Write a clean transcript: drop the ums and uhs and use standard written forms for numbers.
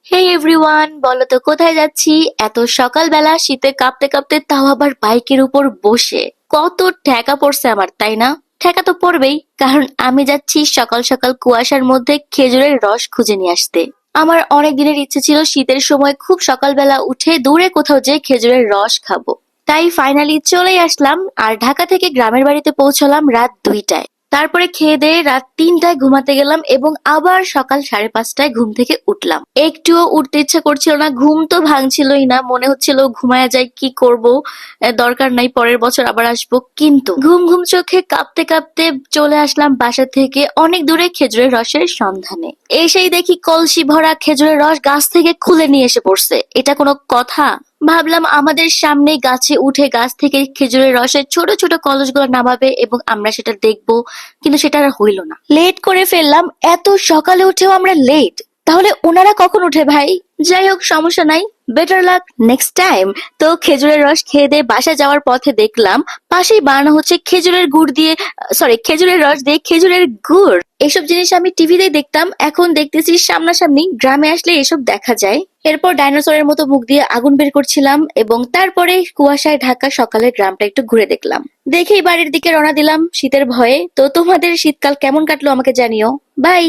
হে everyone, বলো তো কোথায় যাচ্ছি এত সকালবেলা শীতে কাঁপতে কাঁপতে, তাও আবার বাইকের উপর বসে। কত ঠেকা পড়ছে আমার, তাই না? ঠেকা তো পড়বেই, কারণ আমি যাচ্ছি সকাল সকাল কুয়াশার মধ্যে খেজুরের রস খুঁজে নিয়ে আসতে। আমার অনেক দিনের ইচ্ছে ছিল শীতের সময় খুব সকালবেলা উঠে দূরে কোথাও যেয়ে খেজুরের রস খাবো। তাই ফাইনালি চলে আসলাম, আর ঢাকা থেকে গ্রামের বাড়িতে পৌঁছলাম রাত 2টায়। তারপরে খেয়ে দিয়ে রাত 3টায় ঘুমাতে গেলাম এবং আবার সকাল 5:30টায় ঘুম থেকে উঠলাম। একটুও উঠতে ইচ্ছা করছিল না, ঘুম তো ভাঙছিলই না, মনে হচ্ছিল ঘুমায়া যায়, কি করব, দরকার নাই, পরের বছর আবার আসবো। কিন্তু ঘুম ঘুম চোখে কাঁপতে কাঁপতে চলে আসলাম বাসা থেকে অনেক দূরে খেজুরের রসের সন্ধানে। এসেই দেখি কলসি ভরা খেজুরের রস গাছ থেকে খুলে নিয়ে এসে পড়ছে। এটা কোনো কথা? ভাবলাম আমাদের সামনে গাছে উঠে গাছ থেকে খেজুরের রসের ছোট ছোট কলসগুলো নামাবে এবং আমরা সেটা দেখবো, কিন্তু সেটা আর হইল না। লেট করে ফেললাম, এত সকালে উঠেও আমরা লেট। তাহলে ওনারা কখন উঠে ভাই? যাই হোক, সমস্যা নাই, বেটার লাক নেক্সট টাইম। তো খেজুরের রস খেয়ে দিয়ে বাসায় যাওয়ার পথে দেখলাম পাশেই বানানো হচ্ছে খেজুরের গুড় দিয়ে, সরি, খেজুরের রস দিয়ে খেজুরের গুড়। এসব জিনিস আমি টিভিতেই দেখতাম, এখন দেখতেছি সামনাসামনি, গ্রামে আসলে এসব দেখা যায়। এরপর ডাইনোসরের মতো মুখ দিয়ে আগুন বের করছিলাম এবং তারপরে কুয়াশায় ঢাকা সকালের গ্রামটা একটু ঘুরে দেখলাম। দেখেই বাড়ির দিকে রওনা দিলাম শীতের ভয়ে। তো তোমাদের শীতকাল কেমন কাটলো আমাকে জানিও। বাই।